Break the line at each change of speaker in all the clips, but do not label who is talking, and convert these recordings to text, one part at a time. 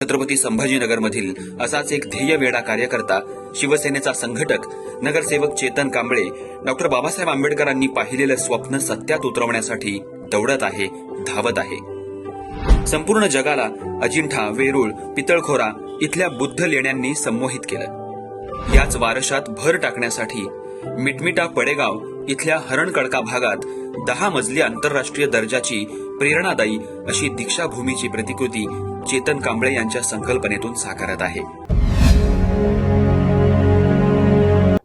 छत्रपती संभाजीनगरमधील असाच एक ध्येयवेडा कार्यकर्ता, शिवसेनेचा संघटक, नगरसेवक चेतन कांबळे डॉक्टर बाबासाहेब आंबेडकरांनी पाहिलेलं स्वप्न सत्यात उतरवण्यासाठी दौडत आहे, धावत आहे। संपूर्ण जगाला अजिंठा, वेरूळ, पितळखोरा इथल्या बुद्ध लेण्यांनी संमोहित केलं। याच वारशात भर टाकण्यासाठी मिटमिटा पडेगाव इथल्या हरणकळका भागात 10 मजली आंतरराष्ट्रीय दर्जाची प्रेरणादायी अशी दीक्षाभूमीची प्रतिकृती चेतन कांबळे यांच्या संकल्पनेतून साकारत आहे।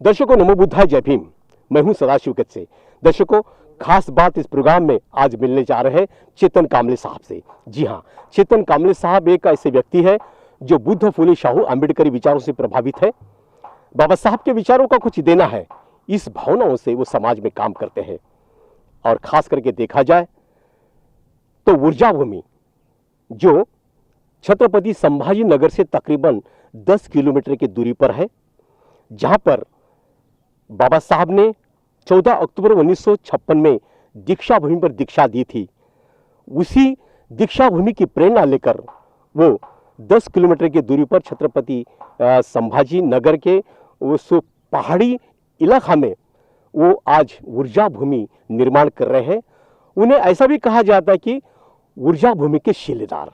दर्शकों, नमो बुद्धाय, जय भीम। मैं हूं सदाशिव कच्चे। दर्शकों, खास बात इस प्रोग्राम में आज मिलने जा रहे हैं चेतन कांबळे साहब से। जी हां, चेतन कांबळे साहब एक ऐसे व्यक्ति है जो बुद्ध, फुले, शाहू, अम्बेडकरी विचारों से प्रभावित है। बाबा साहब के विचारों का कुछ देना है, इस भावनाओं से वो समाज में काम करते हैं। और खास करके देखा जाए तो ऊर्जा भूमि जो छत्रपति संभाजी नगर से तकरीबन 10 किलोमीटर की दूरी पर है, जहां पर बाबा साहब ने 14 अक्टूबर 1956 में दीक्षा भूमि पर दीक्षा दी थी। उसी दीक्षा भूमि की प्रेरणा लेकर वो 10 किलोमीटर की दूरी पर छत्रपति संभाजी नगर के उस पहाड़ी इलाका में वो आज ऊर्जा भूमि निर्माण कर रहे हैं। उन्हें ऐसा भी कहा जाता है कि ऊर्जा भूमि के शिलेदार।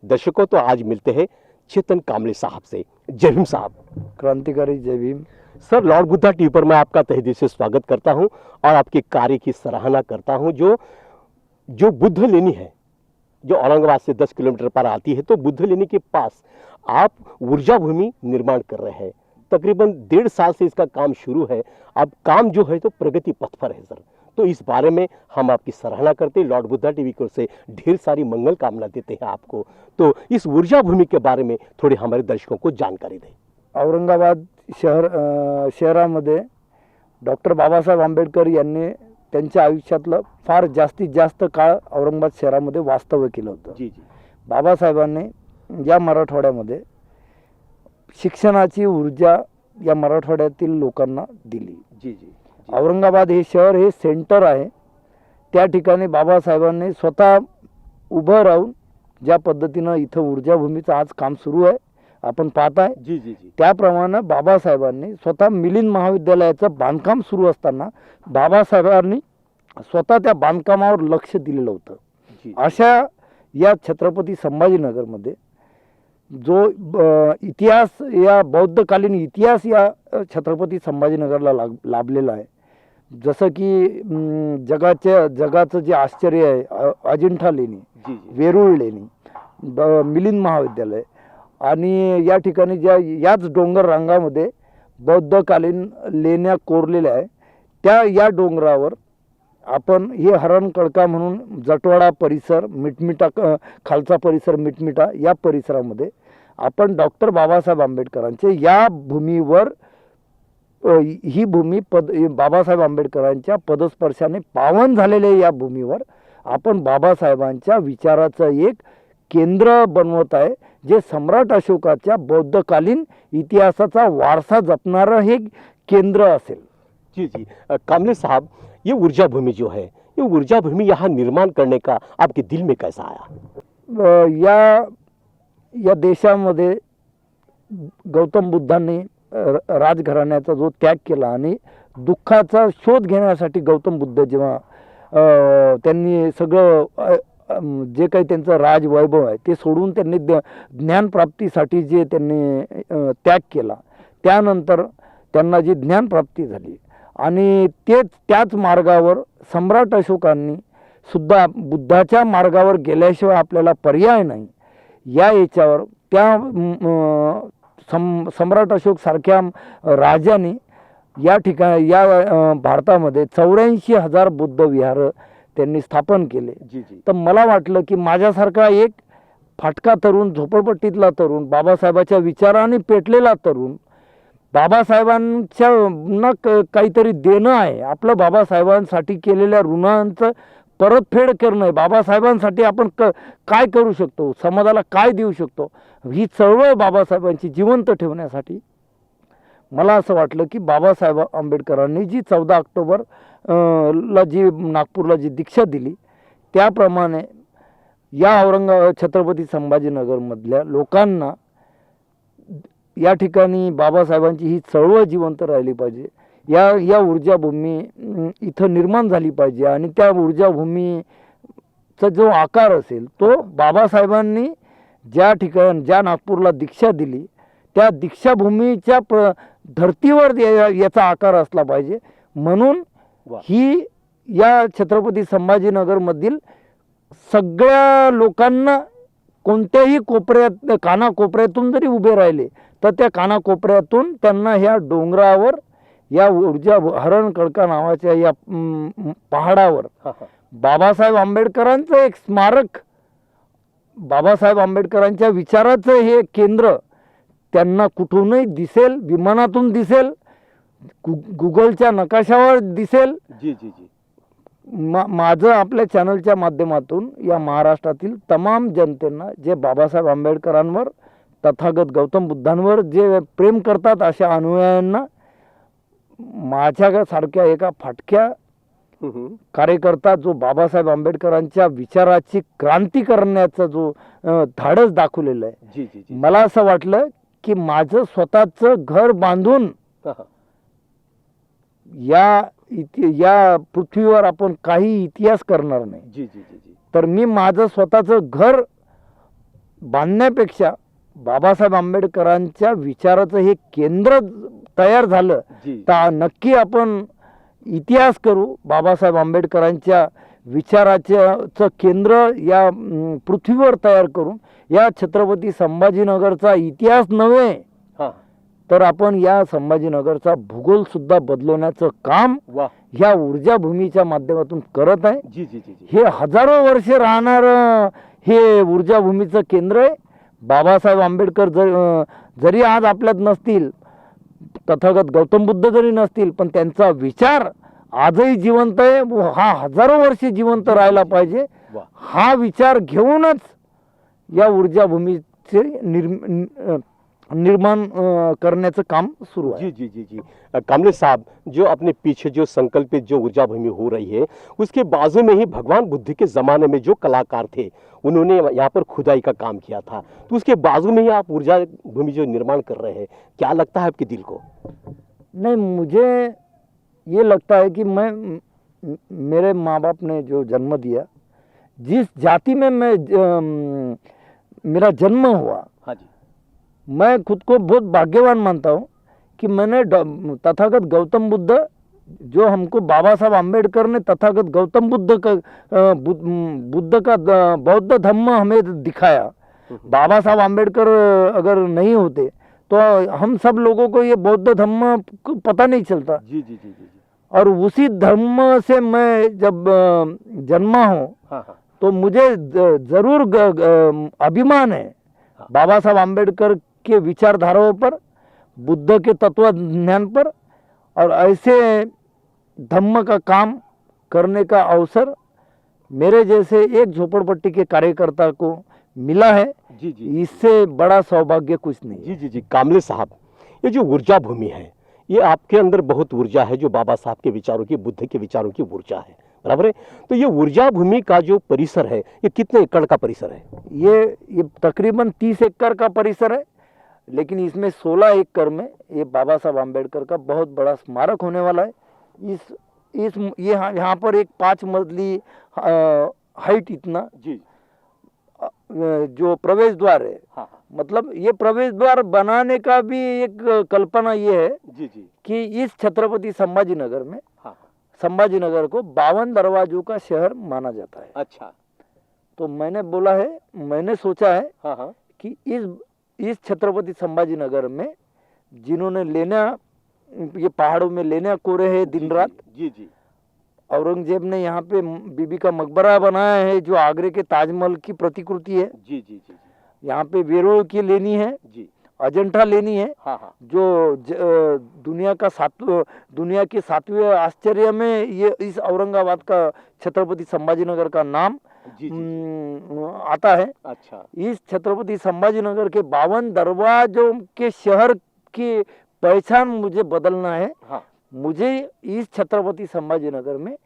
दर्शकों, तो आज मिलते हैं चेतन कांबळे साहब से। जय भीम साहब।
क्रांतिकारी जय Bhim.
Sir, Lord Buddha TV पर मैं आपका तहे दिल से स्वागत करता हूं और आपके कार्य की सराहना करता हूं। जो बुद्ध लेनी है, जो औरंगाबाद से 10 किलोमीटर पर आती है, तो बुद्ध लेनी के पास आप ऊर्जा भूमि निर्माण कर रहे हैं। तकरीबन 1.5 साल से इसका काम शुरू है। अब काम जो है तो प्रगति पथ पर है सर। तो इस बारे में हम आपकी सराहना करते हैं। लॉर्ड बुद्धा टीवी को से ढेर सारी मंगल कामना देते हैं आपको। तो इस ऊर्जा भूमि के बारे में थोड़ी हमारे दर्शकों को जानकारी दें।
औरंगाबाद शहरामध्ये डॉक्टर बाबासाहेब आंबेडकर यांनी त्यांच्या आयुष्यातलं फार जास्तीत जास्त काळ औरंगाबाद शहरामध्ये वास्तव्य केलं होतं।
जी जी।
बाबासाहेबांनी या मराठवाड्यामध्ये शिक्षणाची ऊर्जा या मराठवाड्यातील लोकांना दिली।
जी जी।
औरंगाबाद हे शहर हे सेंटर आहे। त्या ठिकाणी बाबासाहेबांनी स्वतः उभं राहून ज्या पद्धतीनं इथं ऊर्जा भूमीचं आज काम सुरू आहे, आपण पाहताय।
जी जी जी।
त्याप्रमाणे बाबासाहेबांनी स्वतः मिलिंद महाविद्यालयाचं बांधकाम सुरू असताना बाबासाहेबांनी स्वतः त्या बांधकामावर लक्ष दिलेलं होतं। अशा या छत्रपती संभाजीनगरमध्ये जो इतिहास, या बौद्धकालीन इतिहास या छत्रपती संभाजीनगरला लाभलेला आहे। जसं की जगाचं जे आश्चर्य आहे, अजिंठा लेणी, वेरूळ लेणी, मिलिंद महाविद्यालय आणि या ठिकाणी याच डोंगर रांगामध्ये बौद्धकालीन लेण्या कोरलेल्या आहे। त्या या डोंगरावर आपण हे हरणकळका म्हणून जटवाडा परिसर, मिटमिटा खालचा परिसर मिटमिटा, या परिसरामध्ये आपण डॉक्टर बाबासाहेब आंबेडकरांचे या भूमीवर ही भूमी बाबासाहेब आंबेडकरांच्या पदस्पर्शाने पावन झालेल्या या भूमीवर आपण बाबासाहेबांच्या विचाराचं एक केंद्र बनवत आहे, जे सम्राट अशोकाच्या बौद्धकालीन इतिहासाचा वारसा जपणारं हे केंद्र असेल।
जी जी। कांबळे साहब, ये ऊर्जा भूमि जो है, ये ऊर्जा भूमि यहाँ निर्माण करने का आपके दिल में कैसा आया?
या देशामध्ये गौतम बुद्धांनी राजघराण्याचा जो त्याग केला आणि दुःखाचा शोध घेण्यासाठी गौतम बुद्ध जेव्हा त्यांनी सगळं जे काही त्यांचं राजवैभव आहे ते सोडून त्यांनी ज्ञानप्राप्तीसाठी जे त्यांनी त्याग केला, त्यानंतर त्यांना जी ज्ञानप्राप्ती झाली आणि त्याच मार्गावर सम्राट अशोकांनी सुद्धा बुद्धाच्या मार्गावर गेल्याशिवाय आपल्याला पर्याय नाही, या याच्यावर त्या सम्राट अशोक सारख्या राजांनी या ठिकाणी या भारतामध्ये 84,000 बुद्ध विहार त्यांनी स्थापन केले। तर मला वाटलं की माझ्यासारखा एक फाटका तरुण, झोपडपट्टीतला तरुण, बाबासाहेबाच्या विचाराने पेटलेला तरुण, बाबासाहेबांच्या काहीतरी देणं आहे, आपलं बाबासाहेबांसाठी केलेल्या ऋणांचं परतफेड करणं आहे, बाबासाहेबांसाठी आपण काय करू शकतो, समाजाला काय देऊ शकतो, ही चळवळ बाबासाहेबांची जिवंत ठेवण्यासाठी मला असं वाटलं की बाबासाहेब आंबेडकरांनी जी 14 ऑक्टोबर ला जी नागपूरला जी दीक्षा दिली, त्याप्रमाणे या छत्रपती संभाजीनगर मधल्या लोकांना या ठिकाणी बाबासाहेबांची ही चळवळ जिवंत राहिली पाहिजे, या ऊर्जाभूमी इथं निर्माण झाली पाहिजे आणि त्या ऊर्जाभूमीचा जो आकार असेल तो बाबासाहेबांनी ज्या नागपूरला दीक्षा दिली त्या दीक्षाभूमीच्या धर्तीवर याचा आकार असला पाहिजे. म्हणून ही या छत्रपती संभाजीनगरमधील सगळ्या लोकांना कोणत्याही कोपऱ्यात कानाकोपऱ्यातून जरी उभे राहिले तर त्या कानाकोपऱ्यातून त्यांना ह्या डोंगरावर या ऊर्जा हरणखडका नावाच्या या पहाडावर बाबासाहेब आंबेडकरांचं एक स्मारक, बाबासाहेब आंबेडकरांच्या विचाराचं हे केंद्र त्यांना कुठूनही दिसेल, विमानातून दिसेल, गुगलच्या नकाशावर दिसेल.
जी जी जी.
माझं आपल्या चॅनलच्या माध्यमातून या महाराष्ट्रातील तमाम जनतेंना जे बाबासाहेब आंबेडकरांवर तथागत गौतम बुद्धांवर जे प्रेम करतात अशा अनुयायांना माझ्यासारख्या एका फाटक्या कार्यकर्ता जो बाबासाहेब आंबेडकरांच्या विचाराची क्रांती करण्याचा जो धाडस दाखवलेलं आहे.
जी जी जी.
मला असं वाटलं की माझं स्वतःचं घर बांधून या पृथ्वीवर आपण काही इतिहास करणार नाही.
जी जी जी जी.
तर मी माझं स्वतःचं घर बांधण्यापेक्षा बाबासाहेब आंबेडकरांच्या विचाराचं हे केंद्र तयार झालं तर नक्की आपण इतिहास करू. बाबासाहेब आंबेडकरांच्या विचाराचं केंद्र या पृथ्वीवर तयार करून या छत्रपती संभाजीनगरचा इतिहास नव्हे तर आपण या संभाजीनगरचा भूगोल सुद्धा बदलवण्याचं काम ह्या ऊर्जाभूमीच्या माध्यमातून करत आहे.
जी जी जी.
हे हजारो वर्षे राहणार हे ऊर्जाभूमीचं केंद्र आहे. बाबासाहेब आंबेडकर जरी आज आपल्यात नसतील, तथागत गौतम बुद्ध जरी नसतील, पण त्यांचा विचार आजही जिवंत आहे. हा हजारो वर्षे जिवंत राहायला पाहिजे. हा विचार घेऊनच या ऊर्जाभूमीचे निर्माण करण्याचं काम सुरू है.
जी जी जी जी. कामले साहब, जो अपने पीछे जो संकल्पित जो ऊर्जा भूमि हो रही है उसके बाजू में ही भगवान बुद्ध के ज़माने में जो कलाकार थे उन्होंने यहाँ पर खुदाई का काम किया था, तो उसके बाजू में ही आप ऊर्जा भूमि जो निर्माण कर रहे हैं, क्या लगता है आपके दिल को?
नहीं, मुझे ये लगता है कि मेरे माँ बाप ने जो जन्म दिया, जिस जाति में मेरा जन्म हुआ,
हाँ जी,
मैं खुद को बहुत भाग्यवान मानता हूँ कि मैंने तथागत गौतम बुद्ध जो हमको बाबा साहब आम्बेडकर ने तथागत गौतम बुद्ध का बौद्ध धम्म हमें दिखाया. बाबा साहब आम्बेडकर अगर नहीं होते तो हम सब लोगों को ये बौद्ध धम्म पता नहीं चलता.
जी जी जी जी.
और उसी धर्म से मैं जब जन्मा हूँ, तो मुझे जरूर अभिमान है बाबा साहब आम्बेडकर के विचारधाराओं पर, बुद्ध के तत्व ज्ञान पर, और ऐसे धम्म का काम करने का अवसर मेरे जैसे एक झोपड़पट्टी के कार्यकर्ता को मिला है.
जी जी.
इससे बड़ा सौभाग्य कुछ नहीं.
जी जी जी. कामले साहब, ये जो ऊर्जा भूमि है, ये आपके अंदर बहुत ऊर्जा है जो बाबा साहब के विचारों की, बुद्ध के विचारों की ऊर्जा है, बराबर है. तो ये ऊर्जा भूमि का जो परिसर है, ये कितने एकड़ का परिसर है?
ये तकरीबन 30 एकड़ का परिसर है, लेकिन इसमें 16 एकड़ में ये बाबा साहब आम्बेडकर का बहुत बड़ा स्मारक होने वाला है. यहाँ पर एक 5 मंजिली हाइट इतना
जी
जो प्रवेश द्वार है.
हाँ.
मतलब ये प्रवेश द्वार बनाने का भी एक कल्पना ये है
जी जी
कि इस छत्रपति संभाजीनगर में,
हाँ,
संभाजीनगर को 52 दरवाजों का शहर माना जाता है.
अच्छा.
तो मैंने सोचा है
हाँ हाँ.
कि इस छत्रपति संभाजीनगर में जिन्होंने ये पहाड़ों में लेना कोरे है दिन रात.
जी जी.
औरंगजेब ने यहाँ पे बीबी का मकबरा बनाया है जो आगरे के ताजमहल की प्रतिकृति है.
जी जी जी.
यहाँ पे वेरोल की लेनी है
जी.
अजंठा लेनी है.
हाँ हाँ.
जो दुनिया के 7वें आश्चर्य में ये इस औरंगाबाद का छत्रपति संभाजीनगर का नाम
जी
आता है.
अच्छा.
इस छत्रपति संभाजीनगर के 52 दरवाजों के शहर की पहचान मुझे बदलना है.
हाँ.
मुझे इस छत्रपति संभाजीनगर में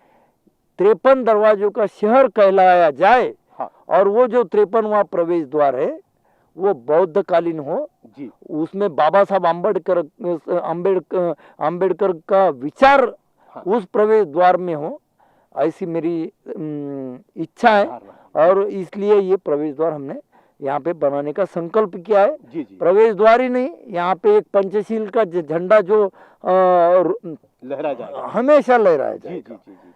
53 दरवाजों का शहर कहलाया जाए.
हाँ.
और वो जो 53वां प्रवेश द्वार है वो बौद्धकालीन हो,
जी
उसमें बाबा साहब आम्बेडकर का विचार
हाँ।
उस प्रवेश द्वार में हो, ऐसी मेरी इच्छा है। और इसलिए ये प्रवेश द्वार हमने यहाँ पे बनाने का संकल्प किया है।
जी जी
प्रवेश द्वार ही नहीं, यहाँ पे एक पंचशील का झंडा जो
लहरा जाएगा।
हमेशा लहराया
जी जी
जाएगा।
जी जी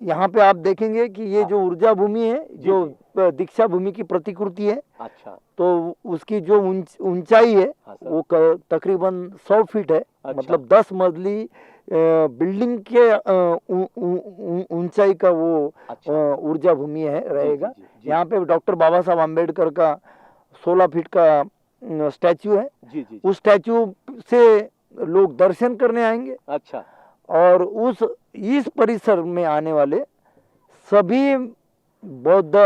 यहाँ पे आप देखेंगे कि ये जो ऊर्जा भूमि है, जो दीक्षा भूमि की प्रतिकृति है,
अच्छा
तो उसकी जो ऊंचाई है
हाँ सर।
वो तकरीबन 100 फीट है।
अच्छा।
मतलब 10 मजली बिल्डिंग के ऊंचाई का वो
अच्छा।
ऊर्जा भूमि है रहेगा।
जी, जी, जी।
यहाँ पे डॉक्टर बाबा साहब आम्बेडकर का 16 फीट का स्टैचू है।
जी जी
उस स्टैचू से लोग दर्शन करने आएंगे
अच्छा
और इस परिसर में आने वाले सभी बौद्ध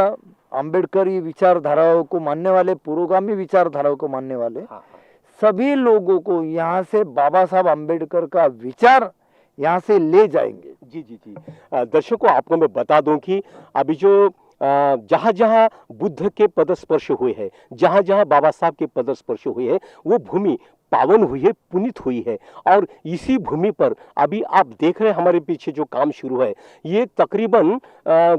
आम्बेडकरी विचारधाराओं को मानने वाले, पुरोगामी विचारधाराओं को मानने वाले
हाँ
सभी लोगों को यहाँ से बाबा साहब आम्बेडकर का विचार यहाँ से ले जाएंगे।
जी जी जी दर्शकों, आपको मैं बता दूं कि अभी जो जहाँ जहाँ बुद्ध के पदस्पर्श हुए हैं, जहाँ जहाँ बाबा साहब के पदस्पर्श हुए हैं, वो भूमि पावन हुई है, पुनीत हुई है। और इसी भूमि पर अभी आप देख रहे हैं हमारे पीछे जो काम शुरू है, ये तकरीबन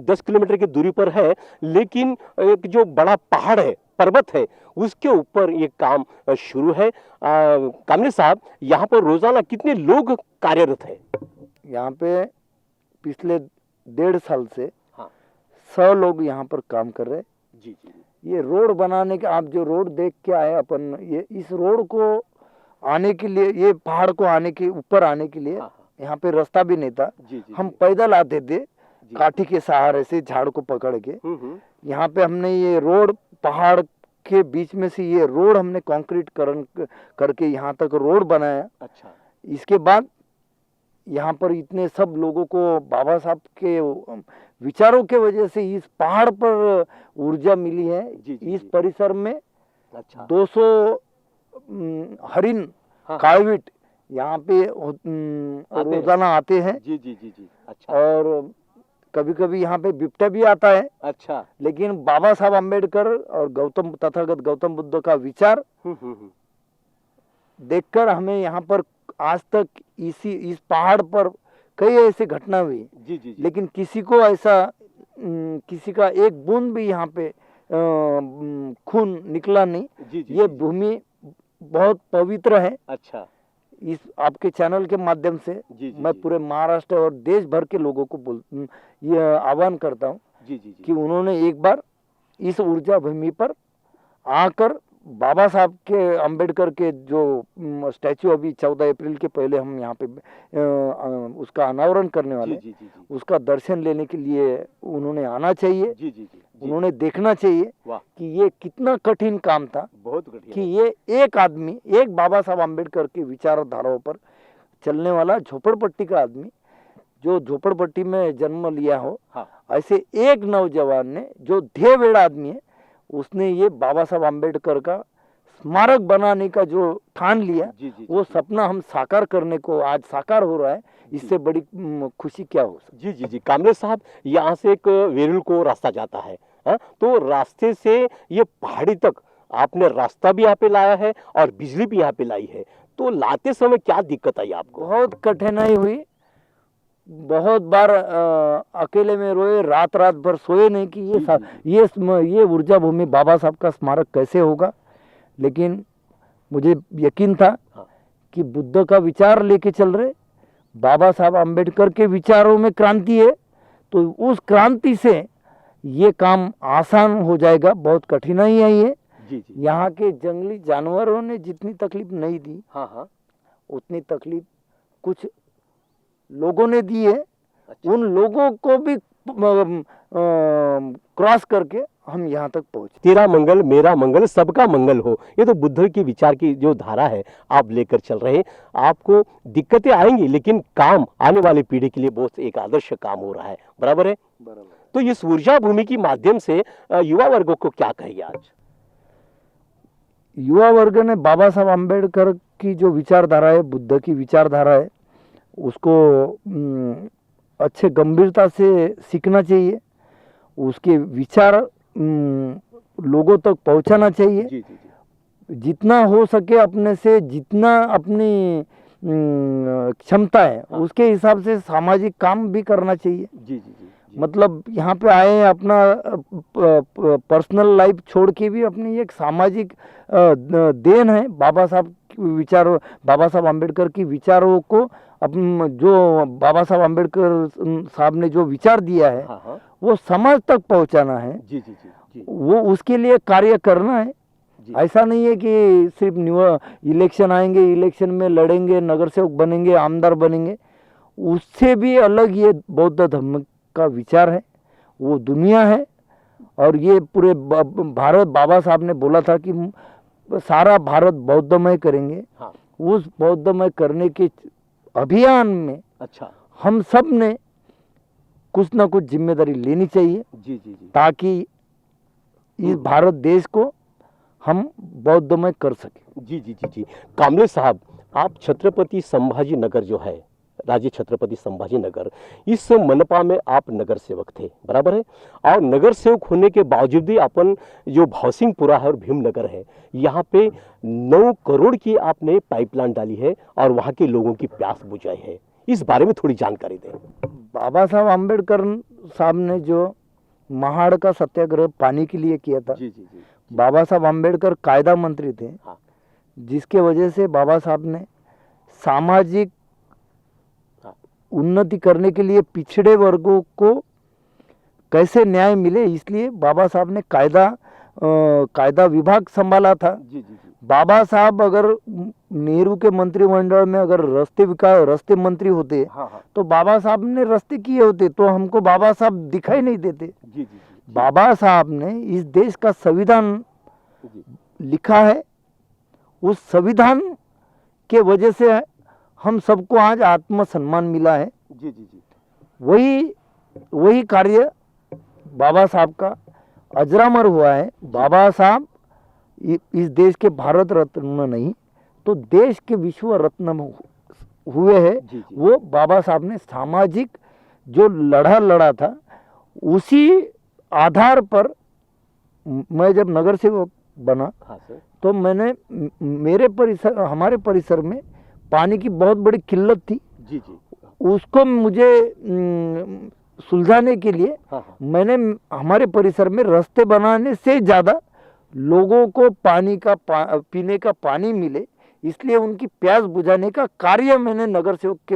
10 किलोमीटर की दूरी पर है, लेकिन एक जो बड़ा पहाड़ है, पर्वत है, उसके ऊपर ये काम शुरू है। कामले साहब, यहाँ पर रोजाना कितने लोग कार्यरत है?
यहाँ पे पिछले 1.5 साल से
हाँ
100 लोग यहाँ पर काम कर रहे हैं।
जी जी
ये रोड बनाने के, आप जो रोड देख के आए अपन, ये इस रोड को आने के लिए, ये पहाड़ को आने के ऊपर आने के लिए
हाँ,
यहाँ पे रास्ता भी नहीं था।
जी जी
हम पैदल आते थे
जी।
काठी के सहारे से, झाड़ को पकड़ के।
हम्म।
यहाँ पे हमने ये रोड, पहाड़ के बीच में से ये रोड हमने कंक्रीटकरण करके यहाँ तक रोड बनाया।
अच्छा
इसके बाद यहाँ पर इतने सब लोगों को बाबा साहब के विचारों के वजह से इस पहाड़ पर ऊर्जा मिली है।
जी, जी,
इस
जी।
परिसर में
अच्छा
200 हरिन,
हाँ।
कायविट यहाँ पे
आते हैं।
रोजाना आते हैं।
जी जी जी जी अच्छा
और कभी कभी यहाँ पे बिबटा भी आता है।
अच्छा
लेकिन बाबा साहब आम्बेडकर और तथागत गौतम बुद्ध का विचार देखकर हमें यहाँ पर आज तक इस पहाड़ पर कई ऐसी घटना हुई,
जी जी जी
लेकिन किसी को ऐसा किसी का एक बूंद भी यहाँ पे खून निकला नहीं।
जी जी
ये
जी,
भूमि बहुत पवित्र है।
अच्छा
इस आपके चैनल के माध्यम से
जी जी
मैं
जी,
पूरे महाराष्ट्र और देश भर के लोगों को ये आह्वान करता हूँ
जी जी जी
कि उन्होंने एक बार इस ऊर्जा भूमि पर आकर बाबा साहब के, अंबेडकर के जो स्टैचू अभी 14 अप्रैल के पहले हम यहाँ पे उसका अनावरण करने वाले,
जी जी जी जी
उसका दर्शन लेने के लिए उन्होंने आना चाहिए।
जी जी जी
उन्होंने देखना चाहिए
वाह
कि ये कितना कठिन काम था
बहुत
कि
कठिन
ये एक आदमी, एक बाबा साहब आम्बेडकर की विचारधाराओं पर चलने वाला झोपड़पट्टी का आदमी, जो झोपड़पट्टी में जन्म लिया हो,
हाँ
ऐसे एक नौजवान ने, जो ध्येयवेड़ा आदमी है, उसने ये बाबा साहब आम्बेडकर का स्मारक बनाने का जो ठान लिया,
जी जी
वो सपना हम साकार करने को आज साकार हो रहा है। इससे बड़ी खुशी क्या हो सकती?
जी जी जी कामले साहब, यहाँ से एक वेरुल को रास्ता जाता है, हाँ? तो रास्ते से ये पहाड़ी तक आपने रास्ता भी यहाँ पे लाया है और बिजली भी यहाँ पे लाई है, तो लाते समय क्या दिक्कत आई आपको?
बहुत कठिनाई हुई, बहुत बार अकेले में रोए, रात भर सोए नहीं कि ये ऊर्जा भूमि बाबा साहब का स्मारक कैसे होगा। लेकिन मुझे यकीन था
हाँ।
कि बुद्ध का विचार लेके चल रहे, बाबा साहब आम्बेडकर के विचारों में क्रांति है, तो उस क्रांति से ये काम आसान हो जाएगा। बहुत कठिनाई आई है।
जी जी
यहाँ के जंगली जानवरों ने जितनी तकलीफ नहीं दी,
हाँ हाँ
उतनी तकलीफ कुछ लोगों ने दी है।
अच्छा।
उन लोगों को भी क्रॉस करके हम यहाँ तक पहुँचे।
तेरा मंगल मेरा मंगल सबका मंगल हो, ये तो बुद्ध की विचार की जो धारा है आप लेकर चल रहे हैं। आपको दिक्कतें आएंगी, लेकिन काम आने वाली पीढ़ी के लिए बहुत एक आदर्श काम हो रहा है, बराबर है?
बराबर।
तो इस ऊर्जा भूमि के माध्यम से युवा वर्गों को क्या कहिए आज?
युवा वर्ग ने बाबा साहब आम्बेडकर की जो विचारधारा है, बुद्ध की विचारधारा है, उसको अच्छे गंभीरता से सीखना चाहिए। उसके विचार लोगों तक पहुंचाना चाहिए।
जी जी जी
जितना हो सके अपने से, जितना अपनी क्षमता है
हाँ।
उसके हिसाब से सामाजिक काम भी करना चाहिए।
जी जी जी
मतलब यहाँ पे आए हैं, अपना पर्सनल लाइफ छोड़ के भी अपनी एक सामाजिक देन है बाबा साहब विचारों, बाबा साहब आम्बेडकर की विचारों को जो बाबा साहब आम्बेडकर साहब ने जो विचार दिया है
हाँ हाँ
वो समाज तक पहुंचाना है।
जी जी जी जी
वो उसके लिए कार्य करना है।
जी
ऐसा नहीं है कि सिर्फ इलेक्शन आएंगे, इलेक्शन में लड़ेंगे, नगर सेवक बनेंगे, आमदार बनेंगे। उससे भी अलग ये बौद्ध धर्म का विचार है, वो दुनिया है। और ये पूरे भारत, बाबा साहब ने बोला था कि सारा भारत बौद्धमय करेंगे।
हाँ
उस बौद्धमय करने के अभियान में
अच्छा
हम सब ने कुछ ना कुछ जिम्मेदारी लेनी चाहिए,
जी जी जी
ताकि इस भारत देश को हम बौद्धमय कर सके।
जी जी जी जी कामले साहब, आप छत्रपति संभाजी नगर जो है, राज्य छत्रपति संभाजी नगर, इस मनपा में आप नगर सेवक थे, बराबर है। और नगर सेवक होने के बावजूद भी अपन जो भावसिंहपुरा है और भीमनगर है, यहाँ पे 9 करोड़ की आपने पाइपलाइन डाली है और वहाँ के लोगों की प्यास बुझाई है। इस बारे में थोड़ी जानकारी दें।
बाबा साहब आम्बेडकर साहब ने जो महाड़ का सत्याग्रह पानी के लिए किया था,
जी जी जी
बाबा साहब आम्बेडकर कायदा मंत्री थे,
हाँ
जिसके वजह से बाबा साहब ने सामाजिक
हाँ
उन्नति करने के लिए पिछड़े वर्गों को कैसे न्याय मिले, इसलिए बाबा साहब ने कायदा विभाग संभाला था।
जी जी जी
बाबा साहब अगर नेहरू के मंत्रिमंडल में अगर रास्ते मंत्री होते
हाँ हाँ
तो बाबा साहब ने रास्ते किए होते, तो हमको बाबा साहब दिखाई नहीं देते।
जी जी जी
बाबा साहब ने इस देश का संविधान
जी
लिखा है, उस संविधान के वजह से हम सबको आज आत्मसम्मान मिला है।
जी जी जी
वही कार्य बाबा साहब का अजरामर हुआ है। बाबा साहब इस देश के भारत रत्न नहीं तो देश के विश्व रत्न हुए हैं।
जी, जी।
वो बाबा साहब ने सामाजिक जो लड़ा था, उसी आधार पर मैं जब नगर सेवक बना
हाँ सर
तो मैंने हमारे परिसर में पानी की बहुत बड़ी किल्लत थी।
जी जी
उसको मुझे सुलझाने के लिए
हाँ हाँ
मैंने हमारे परिसर में रास्ते बनाने से ज़्यादा लोगों को पीने का पानी मिले, इसलिए उनकी प्यास बुझाने का कार्य मैंने नगर सेवक के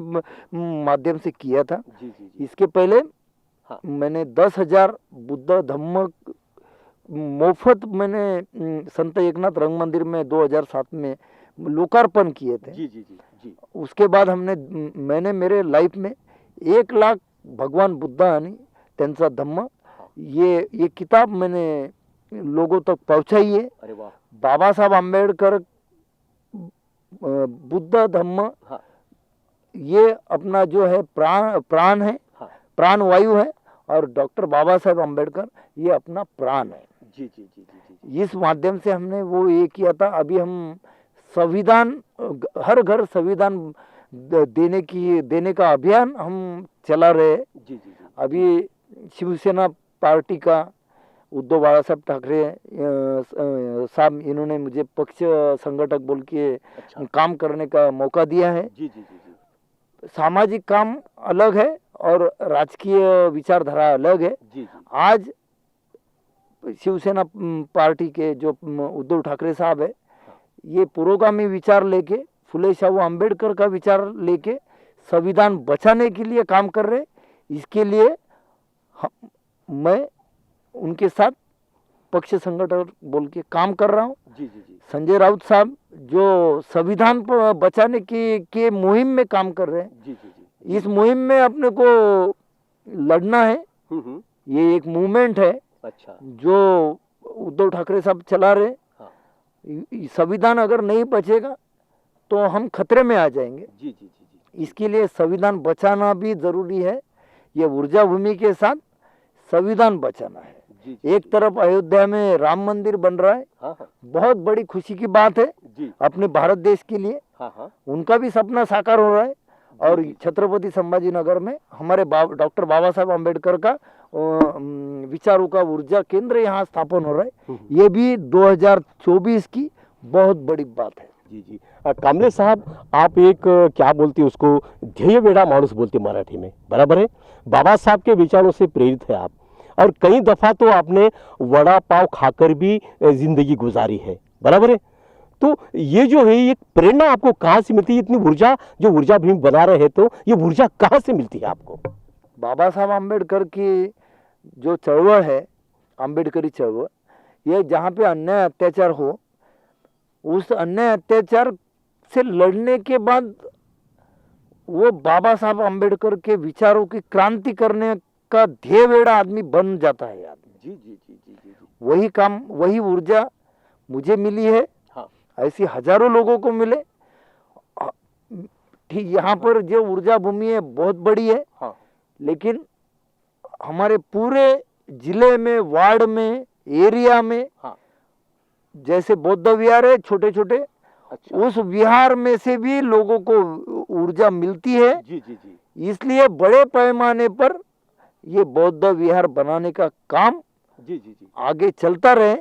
माध्यम से किया था।
जी जी जी
इसके पहले
हाँ।
मैंने 10,000 बुद्ध धम्म मुफ्त मैंने संत एकनाथ रंग मंदिर में 2007 में लोकार्पण किए थे।
जी जी जी जी
उसके बाद मैंने मेरे लाइफ में 1 लाख भगवान बुद्धा आणि त्यांचा धम्म ये किताब मैंने लोगों तक पहुंचाई है।
अरे वाह
बाबा साहब आम्बेडकर बुद्ध धम्म
हाँ
ये अपना जो है प्राण है,
हाँ
प्राण वायु है, और डॉक्टर बाबा साहब आम्बेडकर ये अपना प्राण है।
जी जी जी जी जी
इस माध्यम से हमने वो ये किया था। अभी हम संविधान, हर घर संविधान देने का अभियान हम चला रहे हैं।
जी जी जी
अभी शिवसेना पार्टी का उद्धव बाला साहब ठाकरे साहब, इन्होंने मुझे पक्ष संगठक बोल के
अच्छा
काम करने का मौका दिया है।
जी जी जी जी
सामाजिक काम अलग है और राजकीय विचारधारा अलग है।
जी जी
आज शिवसेना पार्टी के जो उद्धव ठाकरे साहब है, ये पुरोगामी विचार लेके, फुले शाहू आम्बेडकर का विचार लेके संविधान बचाने के लिए काम कर रहे। इसके लिए मैं उनके साथ पक्ष संगठन बोल के काम कर रहा हूँ।
जी जी जी
संजय राउत साहब जो संविधान पर बचाने के मुहिम में काम कर रहे हैं,
जी जी जी
इस मुहिम में अपने को लड़ना है। ये एक मूवमेंट है
अच्छा
जो उद्धव ठाकरे साहब चला रहे।
हाँ
संविधान अगर नहीं बचेगा तो हम खतरे में आ जाएंगे।
जी जी जी जी
इसके लिए संविधान बचाना भी जरूरी है। ये ऊर्जा भूमि के साथ संविधान बचाना है।
जी जी
एक तरफ अयोध्या में राम मंदिर बन रहा है,
हाँ हाँ
बहुत बड़ी खुशी की बात है
जी
अपने भारत देश के लिए।
हाँ हाँ
उनका भी सपना साकार हो रहा है। और छत्रपति संभाजी नगर में हमारे डॉक्टर बाबा साहब आम्बेडकर का विचारों का ऊर्जा केंद्र यहाँ स्थापन हो रहा है, ये भी 2024 की बहुत बड़ी बात है।
जी जी। कांबळे साहब, आप एक क्या बोलते हैं उसको, ध्येय वेड़ा माणूस बोलते मराठी में, बराबर है। बाबा साहब के विचारों से प्रेरित है आप, और कई दफा तो आपने वड़ा पाव खाकर भी जिंदगी गुजारी है, बराबर है। तो ये जो है, ये प्रेरणा आपको कहाँ से मिलती है? इतनी ऊर्जा जो ऊर्जा भीम बना रहे हैं, तो ये ऊर्जा कहाँ से मिलती है आपको?
बाबा साहब आम्बेडकर की जो चळवळ है, आम्बेडकरी चळवळ, ये जहाँ पे अन्याय अत्याचार हो, उस अन्याय अत्याचार से लड़ने के बाद वो बाबा साहब आम्बेडकर के विचारों की क्रांति करने का ध्येय वेड़ा आदमी बन जाता है आदमी।
जी जी जी जी जी।
वही काम, वही ऊर्जा मुझे मिली है,
हाँ।
ऐसी हजारों लोगों को मिले। ठीक, यहाँ पर जो ऊर्जा भूमि है बहुत बड़ी है,
हाँ।
लेकिन हमारे पूरे जिले में, वार्ड में, एरिया में,
हाँ।
जैसे बौद्ध विहार है छोटे छोटे,
अच्छा।
उस विहार में से भी लोगों को ऊर्जा मिलती है।
जी जी जी।
इसलिए बड़े पैमाने पर ये बौद्ध विहार बनाने का काम
जी जी जी
आगे चलता रहे,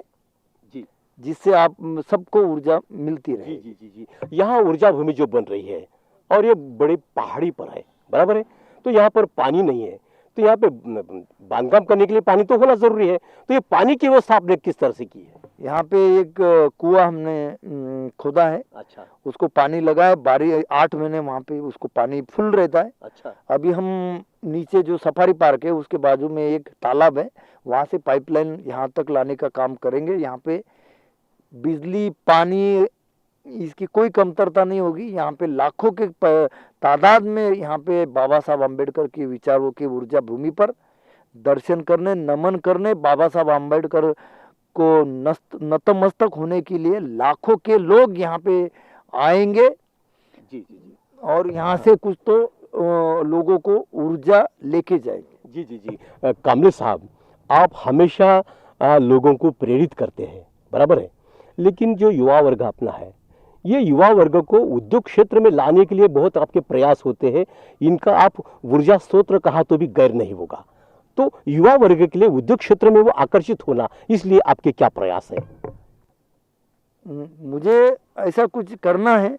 जी
जिससे आप सबको ऊर्जा मिलती रहे।
जी जी जी जी। यहाँ ऊर्जा भूमि जो बन रही है, और ये बड़े पहाड़ी पर है, बराबर है। तो यहाँ पर पानी नहीं है, तो यहाँ पे बांधकाम करने के लिए पानी तो होना जरूरी है। तो ये पानी की व्यवस्था आपने किस तरह से की है?
यहाँ पे एक कुआं हमने खोदा है।
अच्छा।
उसको पानी लगा है, 8 महीने वहाँ पे उसको पानी फुल रहता है।
अच्छा।
अभी हम नीचे जो सफारी पार्क है उसके बाजू में एक तालाब है, वहाँ से पाइपलाइन यहाँ तक लाने का काम करेंगे। यहाँ पे बिजली, पानी, इसकी कोई कमतरता नहीं होगी। यहाँ पे लाखों के तादाद में यहाँ पे बाबा साहब आम्बेडकर के विचारों की ऊर्जा भूमि पर दर्शन करने, नमन करने, बाबा साहब आम्बेडकर को नतमस्तक होने के लिए लाखों के लोग यहाँ पे आएंगे।
जी जी जी।
और यहाँ से कुछ तो लोगों को ऊर्जा लेके जाएंगे।
जी जी जी। कांबळे साहब, आप हमेशा लोगों को प्रेरित करते हैं, बराबर है। लेकिन जो युवा वर्ग अपना है, ये युवा वर्ग को उद्योग क्षेत्र में लाने के लिए बहुत आपके प्रयास होते हैं। इनका आप ऊर्जा स्रोत कहा तो भी गैर नहीं होगा। तो युवा वर्ग के लिए उद्योग क्षेत्र में वो आकर्षित होना, इसलिए आपके क्या प्रयास है?
मुझे ऐसा कुछ करना है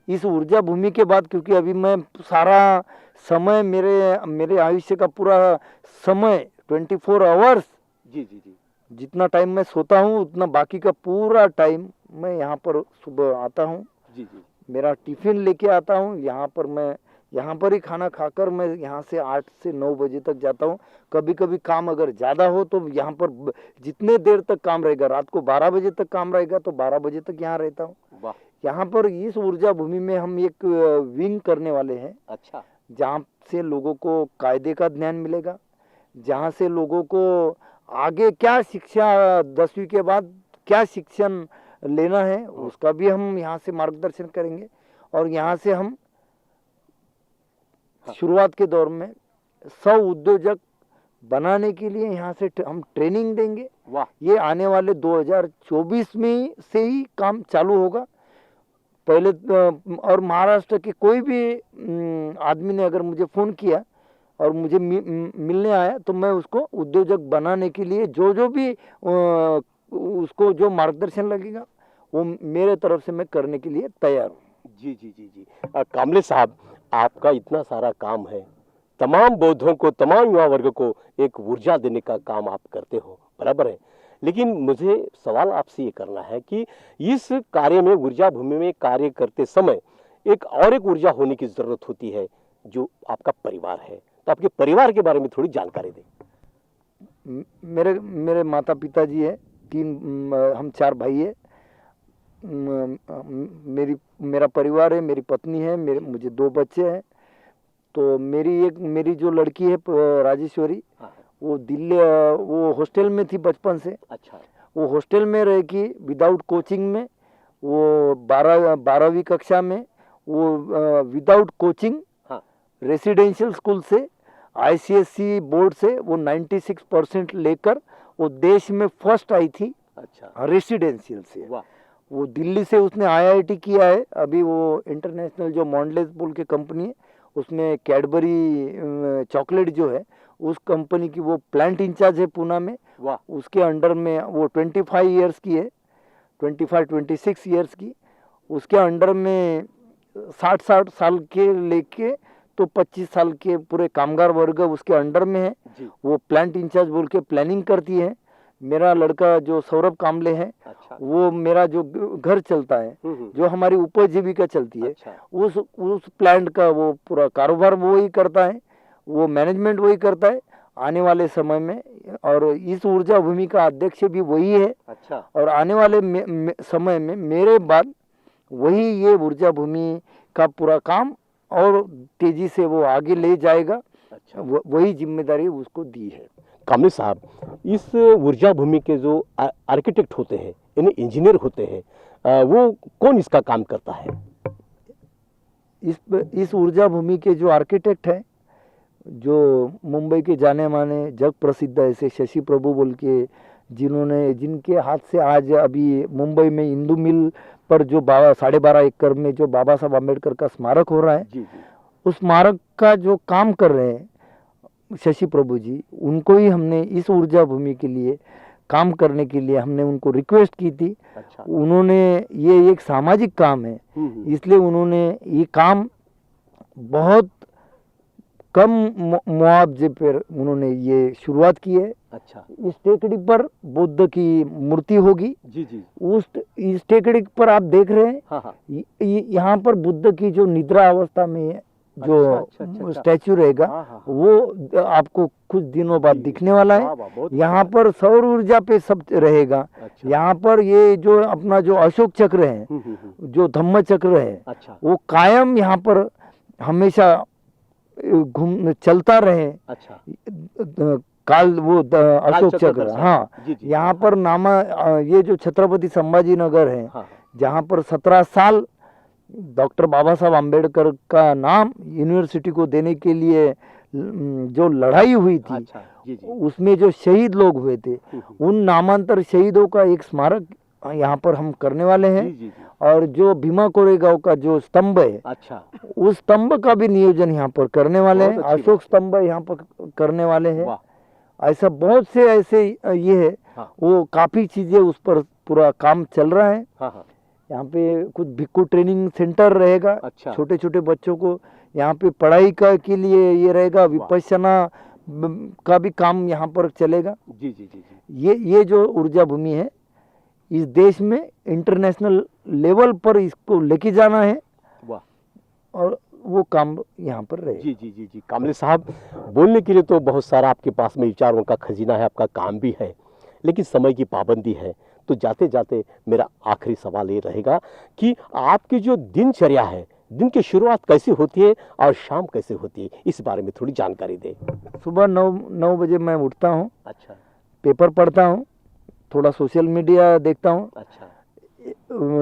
इस ऊर्जा भूमि के बाद, क्योंकि अभी मैं सारा समय, मेरे आयुष्य का पूरा समय 24 आवर्स,
जी जी जी,
जितना टाइम मैं सोता हूँ उतना बाकी का पूरा टाइम मैं यहाँ पर सुबह आता हूँ।
जी जी।
मेरा टिफिन लेके आता हूँ, यहाँ पर मैं यहाँ पर ही खाना खाकर मैं यहाँ से 8 से 9 बजे तक जाता हूँ। कभी कभी काम अगर ज़्यादा हो तो यहाँ पर जितने देर तक काम रहेगा, रात को 12 बजे तक काम रहेगा तो 12 बजे तक यहाँ रहता हूँ।
वाह।
यहाँ पर इस ऊर्जा भूमि में हम एक विंग करने वाले हैं।
अच्छा।
जहाँ से लोगों को कायदे का ज्ञान मिलेगा, जहाँ से लोगों को आगे क्या शिक्षा, 10वीं के बाद क्या शिक्षण लेना है उसका भी हम यहाँ से मार्गदर्शन करेंगे। और यहाँ से हम शुरुआत के दौर में 100 उद्योजक बनाने के लिए यहाँ से हम ट्रेनिंग देंगे।
वाह।
ये आने वाले 2024 में से ही काम चालू होगा। पहले और महाराष्ट्र के कोई भी आदमी ने अगर मुझे फ़ोन किया और मुझे मिलने आया तो मैं उसको उद्योजक बनाने के लिए जो भी उसको जो मार्गदर्शन लगेगा वो मेरे तरफ से मैं करने के लिए तैयार हूँ।
जी जी जी जी। कांबळे साहब, आपका इतना सारा काम है, तमाम बौद्धों को, तमाम युवा वर्ग को एक ऊर्जा देने का काम आप करते हो, बराबर है। लेकिन मुझे सवाल आपसे ये करना है कि इस कार्य में, ऊर्जा भूमि में कार्य करते समय एक ऊर्जा होने की जरूरत होती है, जो आपका परिवार है। तो आपके परिवार के बारे में थोड़ी जानकारी दें।
मेरे माता पिता जी है, हम 4 भाई है। मेरा परिवार है, मेरी पत्नी है, मुझे 2 बच्चे हैं। तो मेरी जो लड़की है राजेश्वरी, वो दिल्ली, वो हॉस्टल में थी बचपन से।
अच्छा।
वो हॉस्टल में रह की विदाउट कोचिंग में, वो 12वीं कक्षा में वो विदाउट कोचिंग रेसिडेंशियल स्कूल से, ICSE बोर्ड से वो 96% लेकर वो देश में फर्स्ट आई थी।
अच्छा।
रेसिडेंशियल से।
वाह।
वो दिल्ली से उसने IIT किया है। अभी वो इंटरनेशनल जो मॉन्डलेस बोल के कंपनी है उसमें कैडबरी चॉकलेट जो है उस कंपनी की वो प्लांट इंचार्ज है पूना में।
वाह।
उसके अंडर में वो 25 ईयर्स की है, 26 ईयर्स की। उसके अंडर में 60 साल के लेके तो 25 साल के पूरे कामगार वर्ग उसके अंडर में है। वो प्लांट इंचार्ज बोल के प्लानिंग करती है। मेरा लड़का जो सौरभ कामले है,
अच्छा।
वो मेरा जो घर चलता है, जो हमारी उपजीविका चलती है,
अच्छा।
उस प्लांट का वो पूरा कारोबार वो ही करता है, वो मैनेजमेंट वही करता है आने वाले समय में। और इस ऊर्जा भूमि का अध्यक्ष भी वही है।
अच्छा।
और आने वाले समय में मेरे बाद वही ये ऊर्जा भूमि का पूरा काम और तेजी से वो आगे ले जाएगा।
अच्छा।
वही जिम्मेदारी उसको दी है।
कामले साहब, इस ऊर्जा भूमि के जो आर्किटेक्ट होते हैं, यानी इंजीनियर होते हैं, वो कौन इसका काम करता है?
इस ऊर्जा भूमि के जो आर्किटेक्ट है, जो मुंबई के जाने माने जग प्रसिद्ध ऐसे शशि प्रभु बोल के, जिनके हाथ से आज अभी मुंबई में इंदू मिल पर जो 12.5 एकड़ में जो बाबा साहब आम्बेडकर का स्मारक हो रहा है,
जी।
उस स्मारक का जो काम कर रहे हैं शशि प्रभु जी, उनको ही हमने इस ऊर्जा भूमि के लिए काम करने के लिए हमने उनको रिक्वेस्ट की थी।
अच्छा।
उन्होंने, ये एक सामाजिक काम है, इसलिए उन्होंने ये काम बहुत कम मुआवजे पर उन्होंने ये शुरुआत की है।
अच्छा।
इस टेकड़ी पर बुद्ध की मूर्ति होगी।
जी।
इस टेकड़ी पर आप देख रहे हैं,
हाँ।
यहाँ पर बुद्ध की जो निद्रा अवस्था में जो
अच्छा।
स्टैचू रहेगा,
हाँ।
वो आपको कुछ दिनों बाद दिखने वाला है।
बहुत
यहाँ पर सौर ऊर्जा पे सब रहेगा।
अच्छा।
यहाँ पर ये जो अपना जो अशोक चक्र है, जो धम्म चक्र है,
अच्छा।
वो कायम यहाँ पर हमेशा चलता रहे।
अच्छा।
काल वो अशोक चक्र,
दर्शन।
हाँ।
जी।
यहाँ पर ये जो छत्रपति संभाजी नगर है,
हाँ।
जहाँ पर 17 साल डॉक्टर बाबा साहब आम्बेडकर का नाम यूनिवर्सिटी को देने के लिए जो लड़ाई हुई थी,
अच्छा। जी।
उसमें जो शहीद लोग हुए थे, उन नामांतर शहीदों का एक स्मारक यहाँ पर हम करने वाले हैं।
जी।
और जो भीमा कोरेगांव का जो स्तंभ है,
अच्छा।
उस स्तंभ का भी नियोजन यहाँ पर करने वाले हैं।
बहुत अच्छी
अशोक स्तंभ यहाँ पर करने वाले हैं।
वाह।
ऐसा बहुत से ऐसे ये है।
हाँ।
वो काफी चीजें उस पर पूरा काम चल रहा है।
हाँ।
यहाँ पे कुछ भिक्खू ट्रेनिंग सेंटर रहेगा।
अच्छा।
छोटे छोटे बच्चों को यहाँ पे पढ़ाई का के लिए ये रहेगा। विपश्यना का भी काम यहाँ पर चलेगा।
जी।
ये जो ऊर्जा भूमि है, इस देश में इंटरनेशनल लेवल पर इसको लेके जाना है।
वाह।
और वो काम यहाँ पर रहे।
जी। कामले साहब, बोलने के लिए तो बहुत सारा आपके पास में विचारों का खजीना है, आपका काम भी है, लेकिन समय की पाबंदी है। तो जाते जाते मेरा आखिरी सवाल ये रहेगा कि आपकी जो दिनचर्या है, दिन की शुरुआत कैसी होती है और शाम कैसे होती है, इस बारे में थोड़ी जानकारी दें।
सुबह 9 बजे मैं उठता हूँ।
अच्छा।
पेपर पढ़ता हूँ, थोड़ा सोशल मीडिया देखता हूँ।
अच्छा।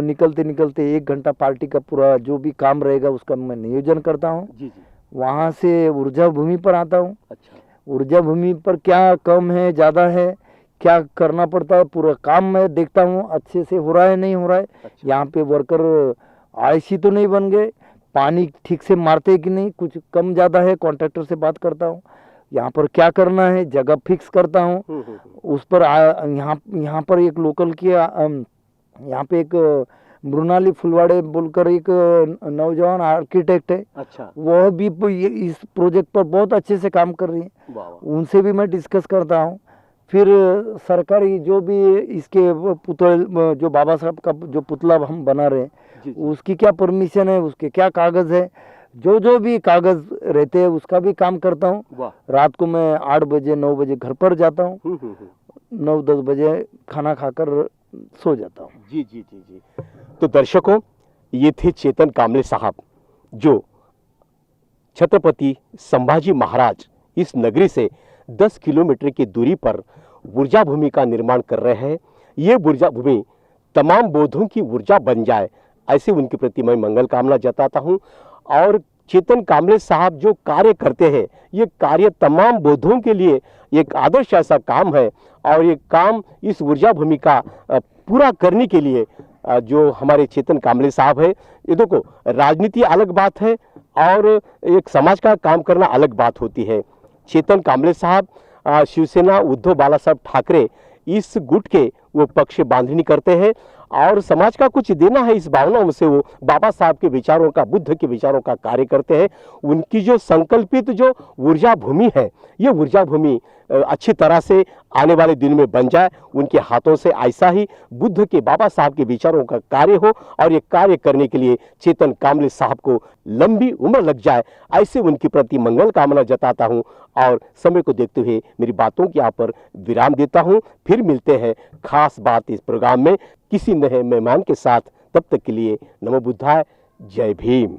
निकलते निकलते 1 घंटा पार्टी का पूरा जो भी काम रहेगा उसका मैं नियोजन करता हूँ।
जी।
वहाँ से ऊर्जा भूमि पर आता हूँ।
अच्छा।
ऊर्जा भूमि पर क्या कम है, ज़्यादा है, क्या करना पड़ता है, पूरा काम मैं देखता हूँ अच्छे से हो रहा है नहीं हो रहा है।
अच्छा।
यहाँ पे वर्कर आलसी तो नहीं बन गए, पानी ठीक से मारते कि नहीं, कुछ कम ज़्यादा है, कॉन्ट्रैक्टर से बात करता हूँ। यहाँ पर क्या करना है, जगह फिक्स करता हूँ। उस पर यहाँ पर एक लोकल की यहाँ पे एक मृणाली फुलवाड़े बोलकर एक नौजवान आर्किटेक्ट है।
अच्छा।
वह भी इस प्रोजेक्ट पर बहुत अच्छे से काम कर रही है। उनसे भी मैं डिस्कस करता हूँ। फिर सरकारी जो भी इसके पुतले, जो बाबा साहब का जो पुतला हम बना रहे हैं, उसकी क्या परमिशन है, उसके क्या कागज है, जो भी कागज रहते हैं उसका भी काम करता हूँ। रात को मैं 8 बजे 9 बजे घर पर जाता हूँ। 9-10 बजे खाना खाकर सो जाता हूँ।
जी। तो दर्शकों, ये थे चेतन कामले साहब, जो छत्रपति संभाजी महाराज इस नगरी से 10 किलोमीटर की दूरी पर ऊर्जा भूमि का निर्माण कर रहे हैं। ये ऊर्जा भूमि तमाम बौद्धों की ऊर्जा बन जाए, ऐसे उनके प्रति मैं मंगल कामना जताता हूँ। और चेतन कामले साहब जो कार्य करते हैं, ये कार्य तमाम बौद्धों के लिए एक आदर्श ऐसा काम है। और ये काम इस ऊर्जा भूमि का पूरा करने के लिए जो हमारे चेतन कामले साहब है, ये देखो, राजनीति अलग बात है और एक समाज का काम करना अलग बात होती है। चेतन कांबळे साहब शिवसेना उद्धव बालासाहब ठाकरे इस गुट के वो पक्ष बांधनी करते हैं और समाज का कुछ देना है, इस भावनाओं से वो बाबा साहब के विचारों का, बुद्ध के विचारों का कार्य करते हैं। उनकी जो संकल्पित जो ऊर्जा भूमि है, ये ऊर्जा भूमि अच्छी तरह से आने वाले दिन में बन जाए, उनके हाथों से ऐसा ही बुद्ध के, बाबा साहब के विचारों का कार्य हो और ये कार्य करने के लिए चेतन कांबळे साहब को लंबी उम्र लग जाए, ऐसे उनके प्रति मंगल कामना जताता हूँ और समय को देखते हुए मेरी बातों की यहाँ पर विराम देता हूँ। फिर मिलते हैं खास बात इस प्रोग्राम में किसी नए मेहमान के साथ। तब तक के लिए नमो बुद्धाय, जय भीम।